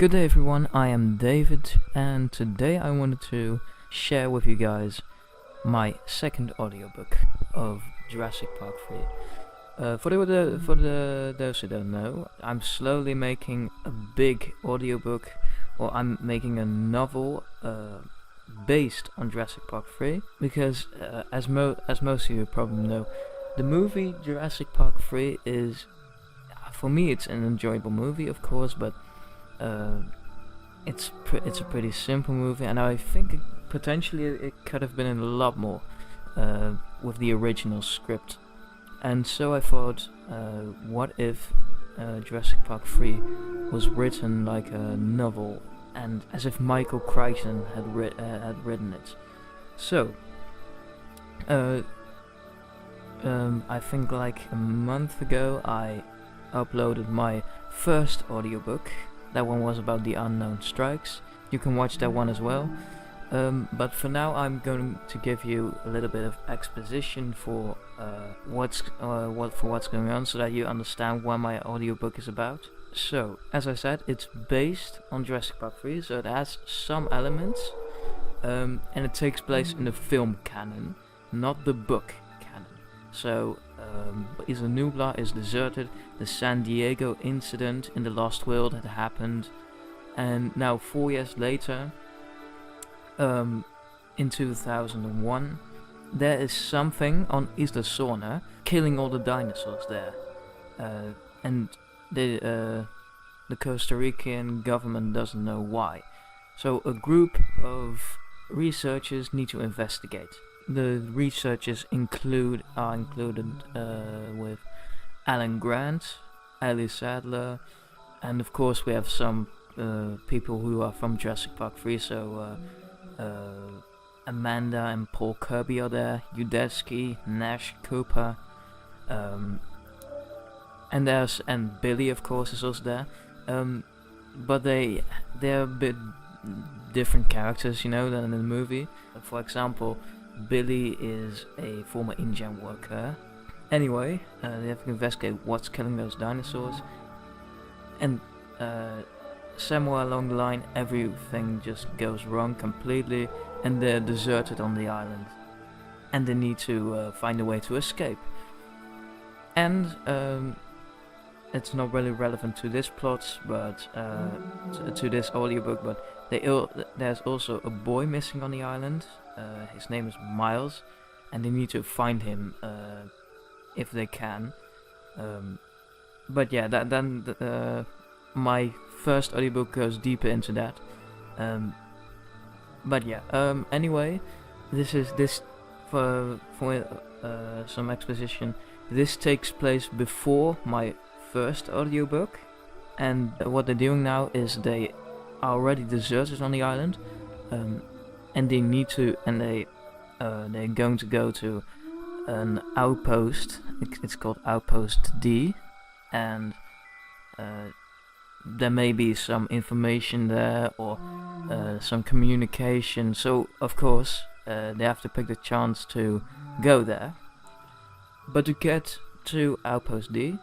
Good day everyone, I am David, and today I wanted to share with you guys my second audiobook of Jurassic Park 3. For those who don't know, I'm slowly making a big audiobook, or I'm making a novel based on Jurassic Park 3, because as most of you probably know, the movie Jurassic Park 3 is, for me, it's an enjoyable movie, of course, but it's a pretty simple movie, and I think potentially it could have been a lot more with the original script. And so I thought, what if Jurassic Park 3 was written like a novel, and as if Michael Crichton had written it. So I think like a month ago I uploaded my first audiobook. That one was about the unknown strikes. You can watch that one as well. But for now I'm going to give you a little bit of exposition for what's going on, so that you understand what my audiobook is about. So, as I said, it's based on Jurassic Park 3, so it has some elements, and it takes place in the film canon, not the book canon. So, Isla Nublar is deserted, the San Diego incident in the Lost World had happened, and now 4 years later, in 2001, there is something on Isla Sorna killing all the dinosaurs there, and the Costa Rican government doesn't know why. So a group of researchers need to investigate. The researchers are included with Alan Grant, Ali Sadler, and of course we have some people who are from Jurassic Park 3, so Amanda and Paul Kirby are there, Udesky, Nash, Cooper, and Billy of course is also there, but they're a bit different characters, than in the movie. For example, Billy is a former InGen worker. Anyway, they have to investigate what's killing those dinosaurs, and somewhere along the line everything just goes wrong completely, and they're deserted on the island, and they need to find a way to escape. And it's not really relevant to this plot, but to this audiobook, but there's also a boy missing on the island. His name is Miles, and they need to find him if they can. But yeah, my first audiobook goes deeper into that. But yeah, anyway, this for some exposition. This takes place before my first audiobook, and what they're doing now is they are already deserted on the island, and they need to, and they're going to go to an outpost. It's called Outpost D, and there may be some information there, or some communication. So of course they have to pick the chance to go there. But to get to Outpost D,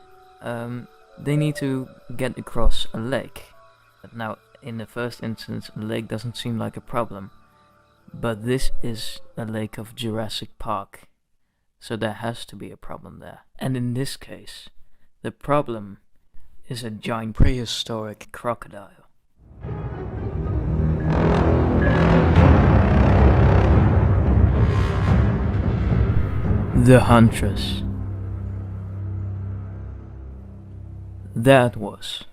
they need to get across a lake. Now, in the first instance, a lake doesn't seem like a problem, but this is a lake of Jurassic Park, so there has to be a problem there. And in this case, the problem is a giant prehistoric crocodile. The Huntress. That was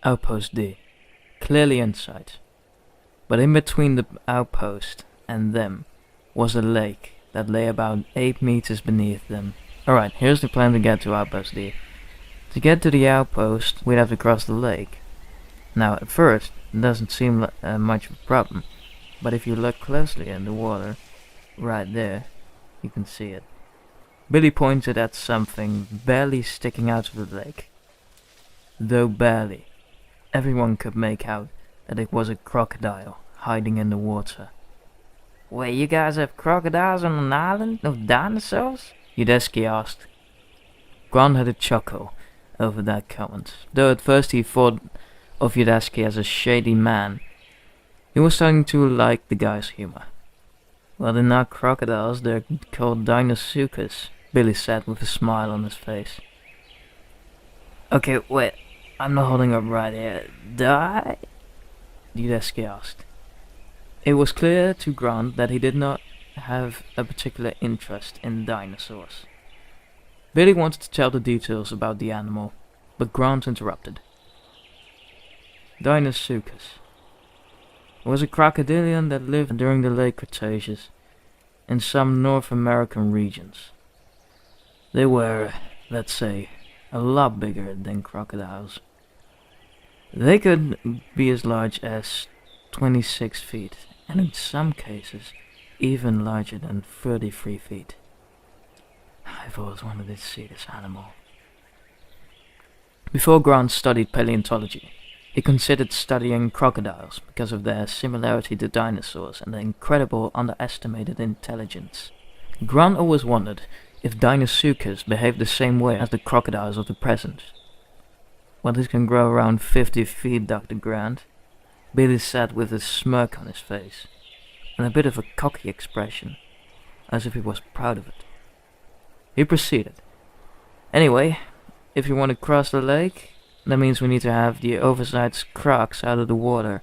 Outpost D, clearly in sight. But in between the outpost and them was a lake that lay about 8 meters beneath them. Alright, here's the plan to get to Outpost D. To get to the outpost, we'd have to cross the lake. Now, at first, it doesn't seem like much of a problem, but if you look closely in the water, right there, you can see it. Billy pointed at something barely sticking out of the lake. Though barely, everyone could make out that it was a crocodile hiding in the water. "Wait, you guys have crocodiles on an island? No dinosaurs?" Udesky asked. Grant had a chuckle over that comment, though at first he thought of Yudaski as a shady man. He was starting to like the guy's humor. Well, they're not crocodiles, they're called Deinosuchus, Billy said with a smile on his face. Okay, wait, I'm not holding up right here. Die? Yudaski asked. It was clear to Grant that he did not have a particular interest in dinosaurs. Billy wanted to tell the details about the animal, but Grant interrupted. Deinosuchus was a crocodilian that lived during the late Cretaceous in some North American regions. They were, let's say, a lot bigger than crocodiles. They could be as large as 26 feet, and in some cases, even larger than 33 feet. I've always wanted to see this animal. Before Grant studied paleontology, he considered studying crocodiles because of their similarity to dinosaurs and their incredible underestimated intelligence. Grant always wondered if Deinosuchus behaved the same way as the crocodiles of the present. Well, this can grow around 50 feet, Dr. Grant, Billy said with a smirk on his face, and a bit of a cocky expression, as if he was proud of it. He proceeded. Anyway, if you want to cross the lake, that means we need to have the oversized crocs out of the water.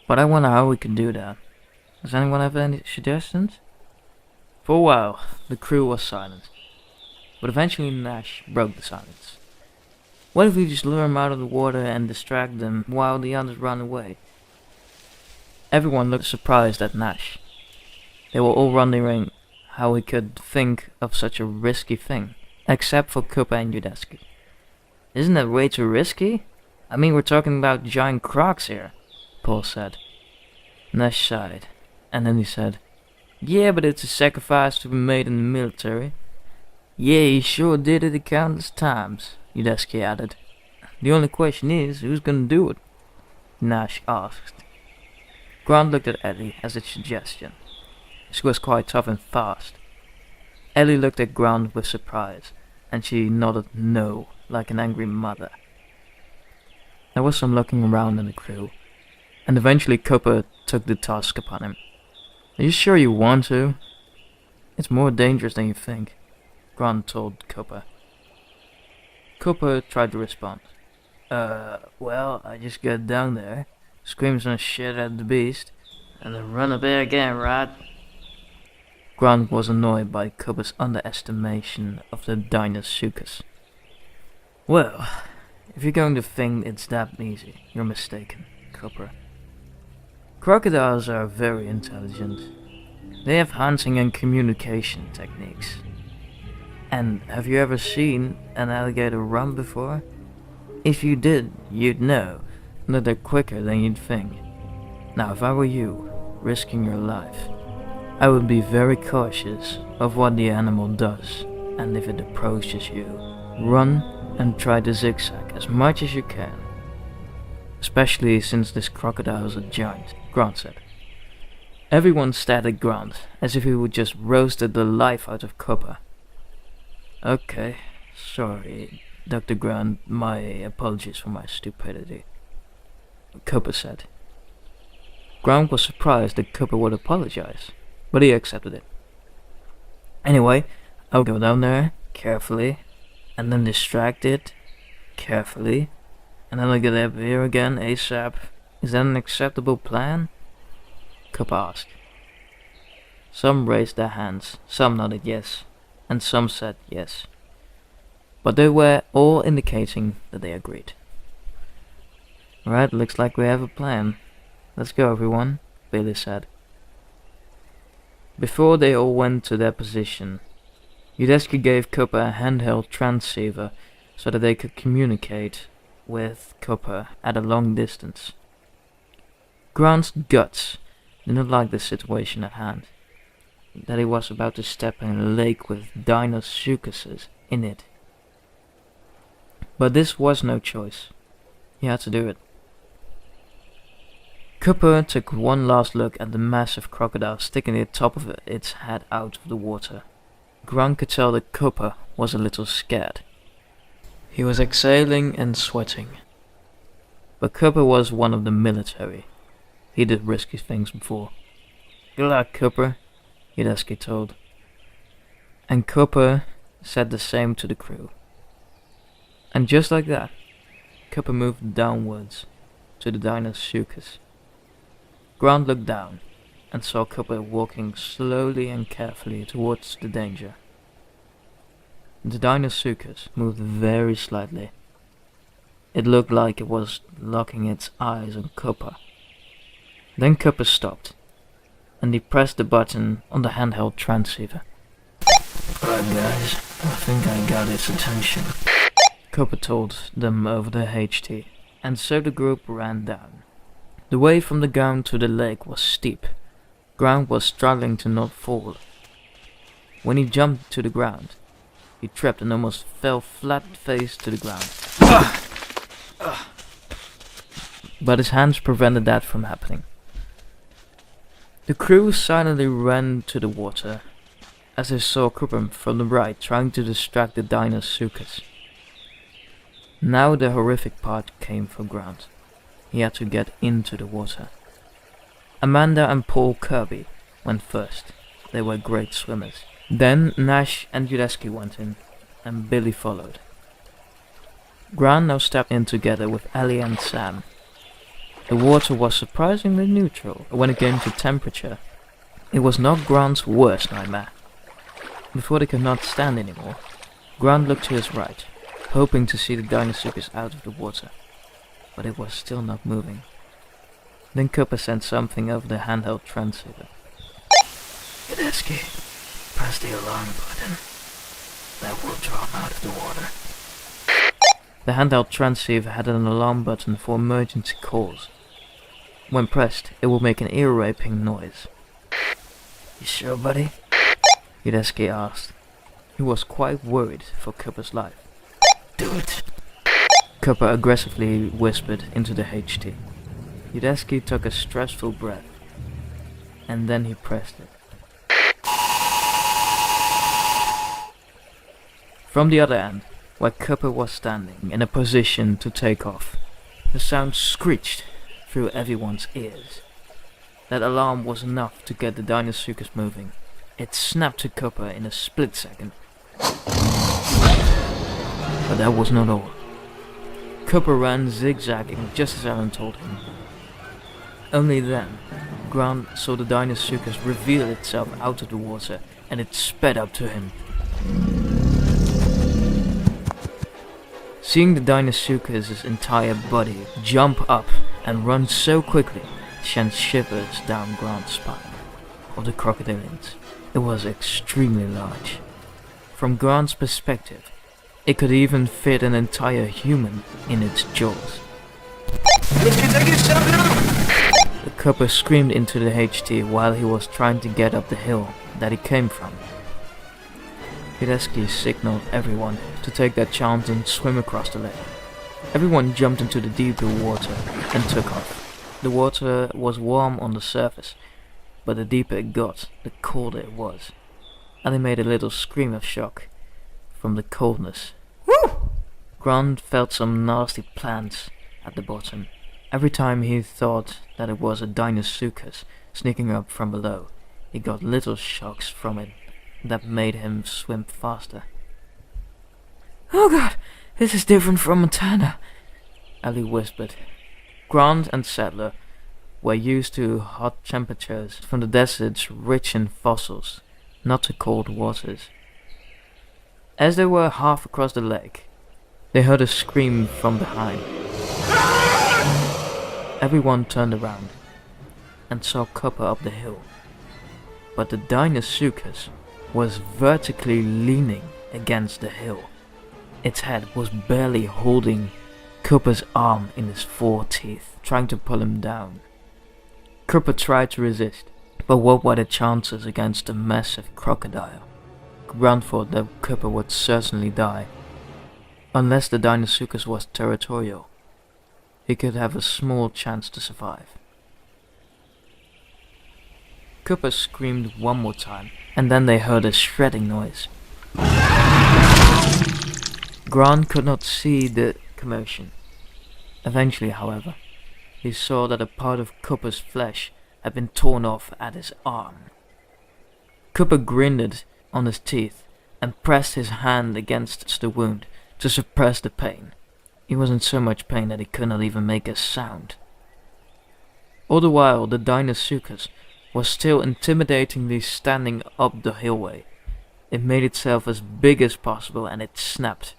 But I wonder how we can do that. Does anyone have any suggestions? For a while, the crew was silent. But eventually Nash broke the silence. What if we just lure them out of the water and distract them while the others run away? Everyone looked surprised at Nash. They were all wondering how he could think of such a risky thing, except for Cooper and Yudaski. Isn't that way too risky? I mean, we're talking about giant crocs here, Paul said. Nash sighed, and then he said, Yeah, but it's a sacrifice to be made in the military. Yeah, he sure did it countless times, Yudaski added. The only question is, who's gonna do it? Nash asked. Grant looked at Ellie as a suggestion. She was quite tough and fast. Ellie looked at Grant with surprise, and she nodded no, like an angry mother. There was some looking around in the crew, and eventually Cooper took the task upon him. Are you sure you want to? It's more dangerous than you think, Grant told Cooper. Cooper tried to respond. Well, I just got down there, scream some shit at the beast, and then run up there again, right? Grant was annoyed by Cooper's underestimation of the Deinosuchus. Well, if you're going to think it's that easy, you're mistaken, Cooper. Crocodiles are very intelligent. They have hunting and communication techniques. And have you ever seen an alligator run before? If you did, you'd know that they're quicker than you'd think. Now, if I were you, risking your life, I would be very cautious of what the animal does, and if it approaches you, run and try to zigzag as much as you can. Especially since this crocodile is a giant, Grant said. Everyone stared at Grant, as if he would just roasted the life out of Cooper. Okay, sorry, Dr. Grant, my apologies for my stupidity, Cooper said. Grant was surprised that Cooper would apologize, but he accepted it. Anyway, I'll go down there, carefully, and then distract it, carefully, and then I'll get up here again ASAP. Is that an acceptable plan? Cooper asked. Some raised their hands, some nodded yes, and some said yes. But they were all indicating that they agreed. Alright, looks like we have a plan. Let's go, everyone, Billy said. Before they all went to their position, Yudaski gave Cooper a handheld transceiver so that they could communicate with Cooper at a long distance. Grant's guts did not like the situation at hand, that he was about to step in a lake with Deinosuchuses in it. But this was no choice. He had to do it. Cooper took one last look at the massive crocodile sticking the top of its head out of the water. Grant could tell that Cooper was a little scared. He was exhaling and sweating. But Cooper was one of the military. He did risky things before. "Good luck, Cooper," Yudeski told. And Cooper said the same to the crew. And just like that, Cooper moved downwards to the Deinosuchus. Grant looked down and saw Cooper walking slowly and carefully towards the danger. The Deinosuchus moved very slightly. It looked like it was locking its eyes on Cooper. Then Cooper stopped, and he pressed the button on the handheld transceiver. "Alright guys, I think I got its attention," Cooper told them over the HT, and so the group ran down. The way from the ground to the lake was steep. Grant was struggling to not fall. When he jumped to the ground, he tripped and almost fell flat-faced to the ground. But his hands prevented that from happening. The crew silently ran to the water as they saw Cooper from the right trying to distract the Deinosuchus. Now the horrific part came for Grant. He had to get into the water. Amanda and Paul Kirby went first. They were great swimmers. Then Nash and Yudeski went in, and Billy followed. Grant now stepped in together with Ellie and Sam. The water was surprisingly neutral when it came to temperature. It was not Grant's worst nightmare. Before they could not stand anymore, Grant looked to his right, hoping to see the Deinosuchus out of the water, but it was still not moving. Then Cooper sent something over the handheld transceiver. "Yudeski, press the alarm button. That will draw him out of the water." The handheld transceiver had an alarm button for emergency calls. When pressed, it will make an ear-raping noise. "You sure, buddy?" Yudeski asked. He was quite worried for Cooper's life. "Do it," Cooper aggressively whispered into the HT. Yudeski took a stressful breath, and then he pressed it. From the other end, where Cooper was standing in a position to take off, the sound screeched through everyone's ears. That alarm was enough to get the Deinosuchus moving. It snapped to Cooper in a split second. But that was not all. Cooper ran zigzagging just as Aaron told him. Only then, Grant saw the Deinosuchus reveal itself out of the water, and it sped up to him. Seeing the Deinosuchus' entire body jump up and run so quickly sent shivers down Grant's spine. Of the crocodilians, it was extremely large. From Grant's perspective, it could even fit an entire human in its jaws. The Cooper screamed into the HT while he was trying to get up the hill that he came from. Yudeski signaled everyone to take their chance and swim across the lake. Everyone jumped into the deeper water and took off. The water was warm on the surface, but the deeper it got, the colder it was. Ellie made a little scream of shock from the coldness. Woo! Grant felt some nasty plants at the bottom. Every time he thought that it was a Deinosuchus sneaking up from below, he got little shocks from it that made him swim faster. "Oh god, this is different from Montana," Ellie whispered. Grant and Sadler were used to hot temperatures from the deserts rich in fossils, not to cold waters. As they were half across the lake, they heard a scream from behind. Everyone turned around and saw Cooper up the hill, but the Deinosuchus was vertically leaning against the hill. Its head was barely holding Cooper's arm in his 4 teeth, trying to pull him down. Cooper tried to resist, but what were the chances against a massive crocodile? Grant thought that Cooper would certainly die. Unless the Deinosuchus was territorial, he could have a small chance to survive. Cooper screamed one more time, and then they heard a shredding noise. Grant could not see the commotion. Eventually, however, he saw that a part of Cooper's flesh had been torn off at his arm. Cooper grinned on his teeth and pressed his hand against the wound to suppress the pain. He was in so much pain that he could not even make a sound. All the while, the Deinosuchus was still intimidatingly standing up the hillway. It made itself as big as possible and it snapped.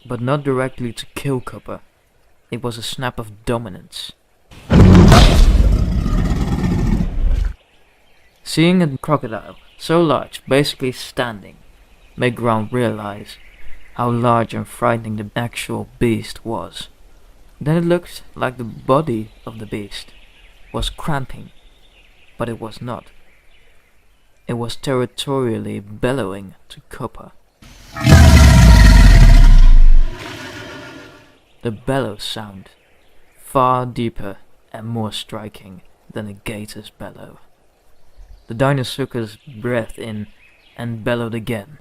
But not directly to kill Cooper. It was a snap of dominance. Seeing a crocodile so large basically standing made Grant realize how large and frightening the actual beast was. Then it looked like the body of the beast was cramping, but it was not. It was territorially bellowing to Cooper. The bellow sound, far deeper and more striking than a gator's bellow. The Deinosuchus breathed in and bellowed again.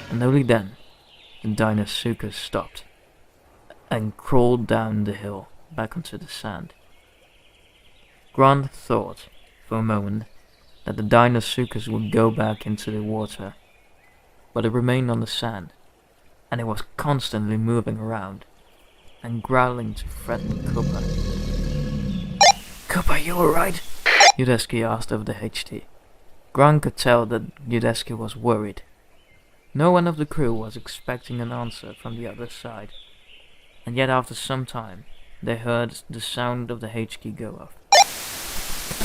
And only then, the Deinosuchus stopped and crawled down the hill back onto the sand. Grant thought for a moment that the Deinosuchus would go back into the water, but it remained on the sand, and it was constantly moving around and growling to threaten Cooper. "Cooper, you alright?" Yudeski asked over the HT. Grant could tell that Yudeski was worried. No one of the crew was expecting an answer from the other side, and yet after some time they heard the sound of the H key go off.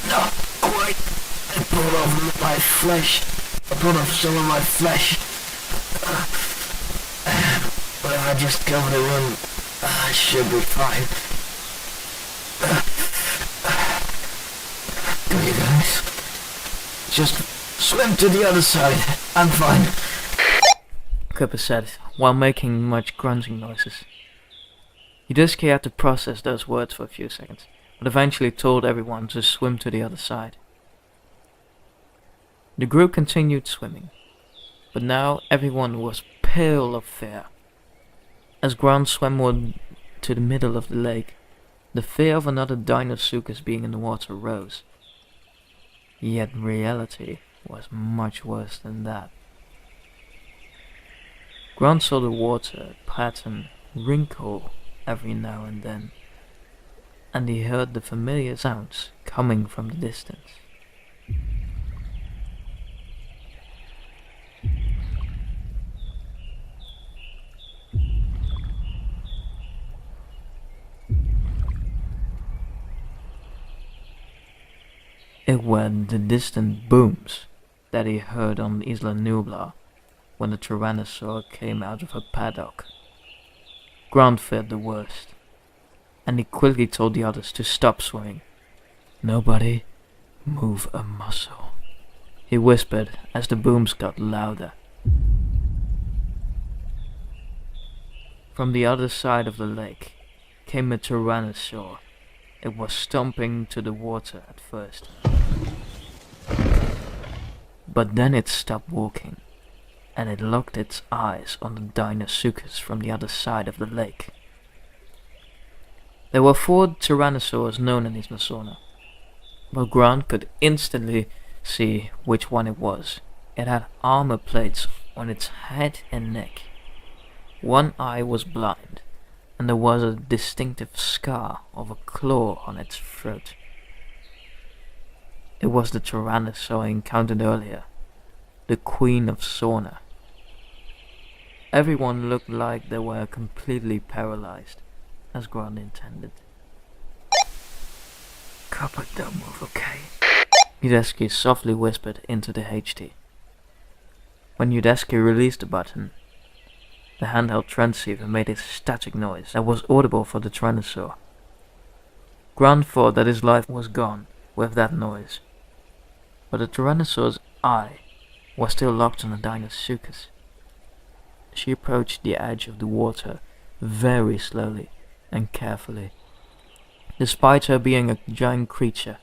"Not quite. I pulled off my flesh. I pulled off some of my flesh. But if I just cover the wound, I should be fine. Go you guys. Just swim to the other side. I'm fine," Cooper said, while making much grunting noises. Yudeski had to process those words for a few seconds, but eventually told everyone to swim to the other side. The group continued swimming, but now everyone was pale of fear. As Grant swam to the middle of the lake, the fear of another Deinosuchus being in the water rose. Yet reality was much worse than that. Grant saw the water pattern wrinkle every now and then, and he heard the familiar sounds coming from the distance. It were the distant booms that he heard on Isla Nublar when the Tyrannosaur came out of her paddock. Grant feared the worst, and he quickly told the others to stop swimming. "Nobody move a muscle," he whispered as the booms got louder. From the other side of the lake came a Tyrannosaur. It was stomping to the water at first, but then it stopped walking, and it locked its eyes on the Deinosuchus from the other side of the lake. There were 4 Tyrannosaurs known in Isla Sorna, but Grant could instantly see which one it was. It had armor plates on its head and neck. One eye was blind, and there was a distinctive scar of a claw on its throat. It was the Tyrannosaur I encountered earlier, the Queen of Sorna. Everyone looked like they were completely paralyzed, as Grant intended. "Cooper, don't move, okay?" Yudeski softly whispered into the HT. When Yudeski released the button, the handheld transceiver made a static noise that was audible for the Tyrannosaur. Grant thought that his life was gone with that noise, but the Tyrannosaur's eye was still locked on the Deinosuchus. She approached the edge of the water very slowly and carefully. Despite her being a giant creature,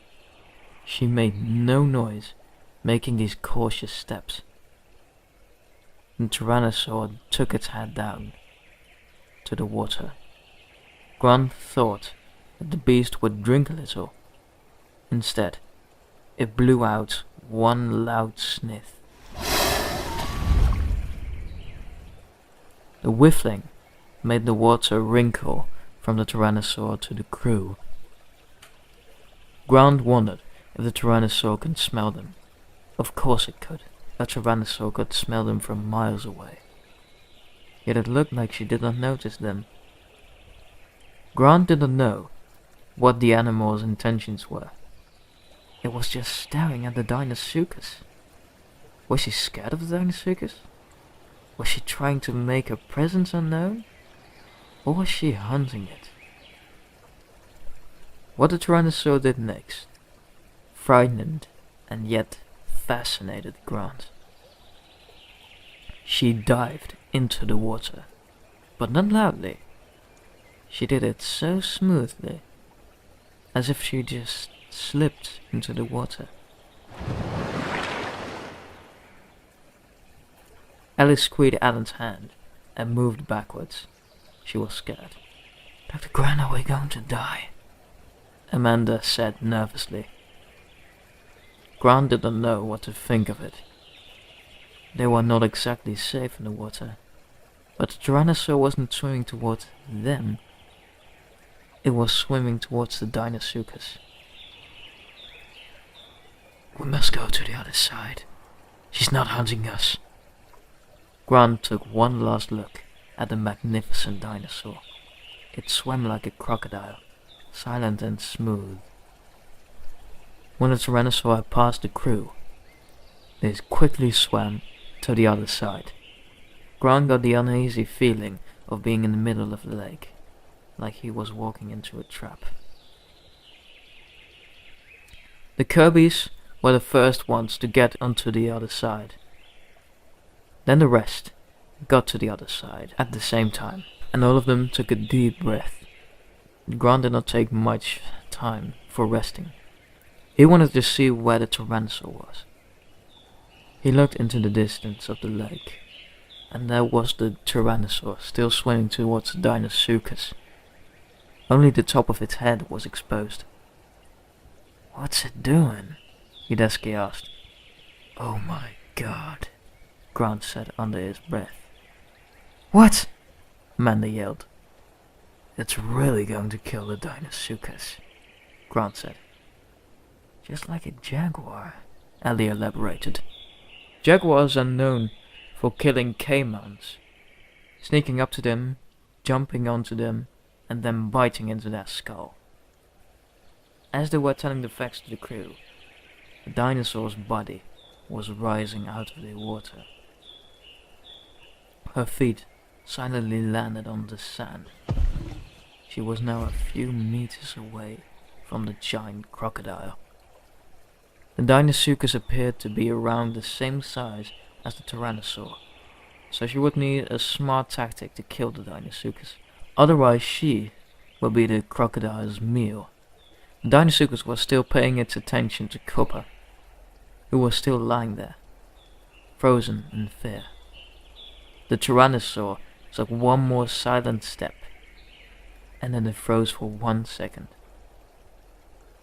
she made no noise making these cautious steps. the Tyrannosaur took its head down to the water. Grant thought that the beast would drink a little. Instead, it blew out one loud sniff. The whiffling made the water wrinkle from the Tyrannosaur to the crew. Grant wondered if the Tyrannosaur could smell them. Of course it could. A Tyrannosaur could smell them from miles away. Yet it looked like she did not notice them. Grant did not know what the animal's intentions were. It was just staring at the Deinosuchus. Was she scared of the Deinosuchus? Was she trying to make her presence unknown? Or was she hunting it? What the Tyrannosaur did next frightened and yet fascinated Grant. She dived into the water, but not loudly. She did it so smoothly, as if she just slipped into the water. Alice squeezed Alan's hand and moved backwards. She was scared. Dr. Grant, are we going to die? Amanda said nervously. Grant did not know what to think of it. They were not exactly safe in the water, but the Tyrannosaur wasn't swimming towards them. It was swimming towards the Deinosuchus. We must go to the other side. She's not hunting us. Grant took one last look at the magnificent dinosaur. It swam like a crocodile, silent and smooth. When the Tyrannosaur had passed the crew, they quickly swam to the other side. Grant got the uneasy feeling of being in the middle of the lake, like he was walking into a trap. The Kirby's were the first ones to get onto the other side. Then the rest got to the other side at the same time, and all of them took a deep breath. Grant did not take much time for resting. He wanted to see where the Tyrannosaur was. He looked into the distance of the lake, and there was the Tyrannosaur still swimming towards the Deinosuchus. Only the top of its head was exposed. "What's it doing?" Yudeski asked. "Oh my God," Grant said under his breath. "What?" Amanda yelled. "It's really going to kill the Deinosuchus," Grant said. "Just like a jaguar," Ellie elaborated. Jaguars are known for killing caimans, sneaking up to them, jumping onto them, and then biting into their skull. As they were telling the facts to the crew, the dinosaur's body was rising out of the water. Her feet silently landed on the sand. She was now a few meters away from the giant crocodile. The Deinosuchus appeared to be around the same size as the Tyrannosaur, so she would need a smart tactic to kill the Deinosuchus. Otherwise she would be the crocodile's meal. The Deinosuchus was still paying its attention to Copper, who was still lying there, frozen in fear. The Tyrannosaur took one more silent step, and then it froze for 1 second.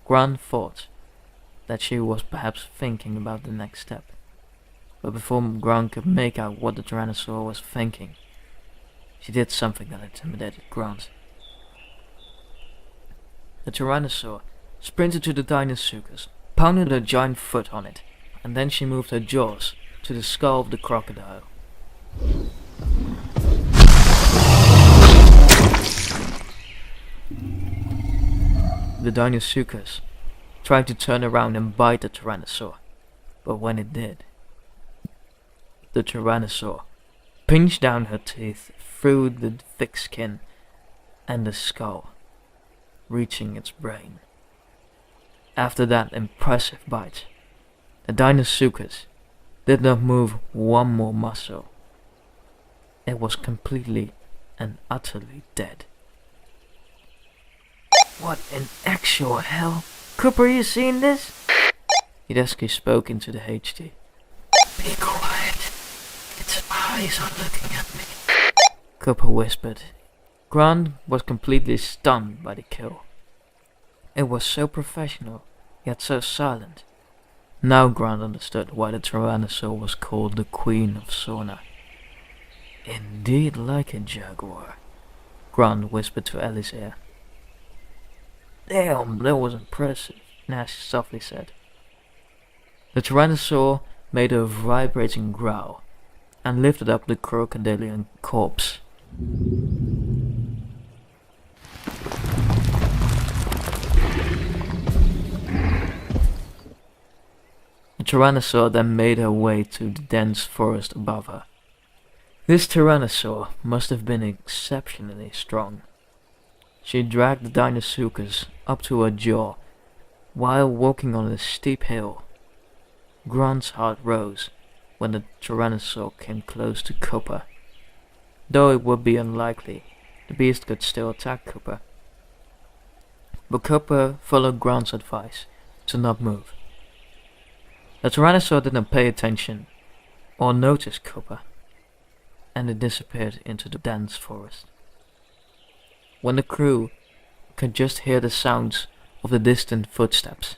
Grant thought that she was perhaps thinking about the next step, but before Grant could make out what the Tyrannosaur was thinking, she did something that intimidated Grant. The Tyrannosaur sprinted to the Deinosuchus, pounded her giant foot on it, and then she moved her jaws to the skull of the crocodile. The Deinosuchus tried to turn around and bite the Tyrannosaur, but when it did, the Tyrannosaur pinched down her teeth through the thick skin and the skull, reaching its brain. After that impressive bite, the Deinosuchus did not move one more muscle. It was completely and utterly dead. "What in actual hell? Cooper, you seen this?" Yudeski spoke into the HD. "Be quiet. Its eyes are looking at me, Cooper whispered. Grant was completely stunned by the kill. It was so professional, yet so silent. Now Grant understood why the Tyrannosaur was called the Queen of Sauna. Indeed like a jaguar, Grant whispered to Ellie's ear. Damn, that was impressive, Nash softly said. The Tyrannosaur made a vibrating growl and lifted up the crocodilian corpse. The Tyrannosaur then made her way to the dense forest above her. This Tyrannosaur must have been exceptionally strong. She dragged the Deinosuchus up to her jaw while walking on a steep hill. Grant's heart rose when the Tyrannosaur came close to Cooper. Though it would be unlikely, the beast could still attack Cooper. But Cooper followed Grant's advice to not move. The Tyrannosaur didn't pay attention or notice Cooper, and it disappeared into the dense forest. When the crew could just hear the sounds of the distant footsteps,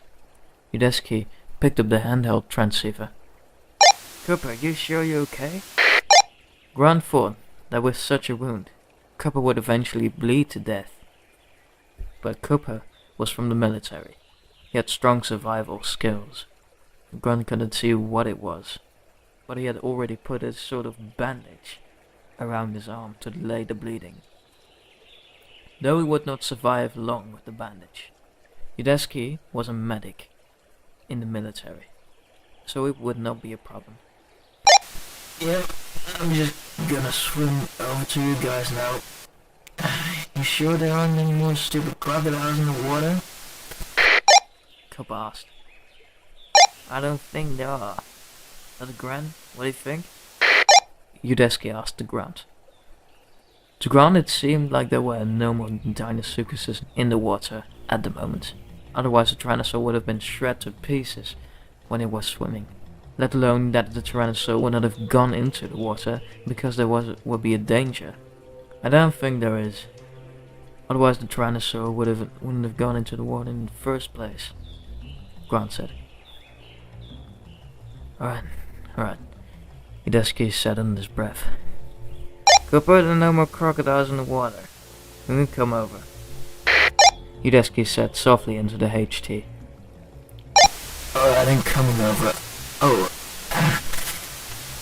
Udesky picked up the handheld transceiver. Cooper, you sure you're okay? Grant thought that with such a wound, Cooper would eventually bleed to death. But Cooper was from the military. He had strong survival skills. Grant couldn't see what it was, but he had already put a sort of bandage around his arm to delay the bleeding. Though he would not survive long with the bandage, Udesky was a medic in the military, so it would not be a problem. Yeah, I'm just gonna swim over to you guys now. You sure there aren't any more stupid crocodiles in the water? Cooper asked. I don't think there are. That's Grant, what do you think? Udesky asked the Grant. To Grant it seemed like there were no more Deinosuchuses in the water at the moment. Otherwise the Tyrannosaur would have been shred to pieces when it was swimming. Let alone that the Tyrannosaur would not have gone into the water because there would be a danger. I don't think there is. Otherwise the Tyrannosaur wouldn't have gone into the water in the first place, Grant said. Alright, Udesky said under his breath. Cooper, there are no more crocodiles in the water. We can come over. Udesky said softly into the HT. Alright, I'm coming over. Oh,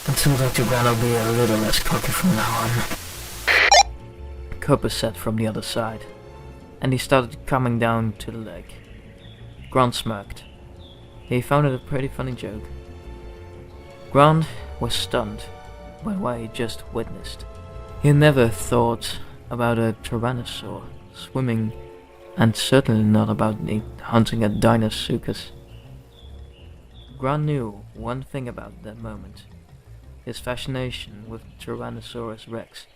until Dr. Grant will be a little less cocky from now on. Cooper said from the other side, and he started coming down to the lake. Grant smirked. He found it a pretty funny joke. Grant was stunned by what he just witnessed. He had never thought about a Tyrannosaur swimming, and certainly not about hunting a Deinosuchus. Grant knew one thing about that moment. His fascination with Tyrannosaurus rex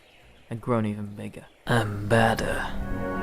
had grown even bigger and badder.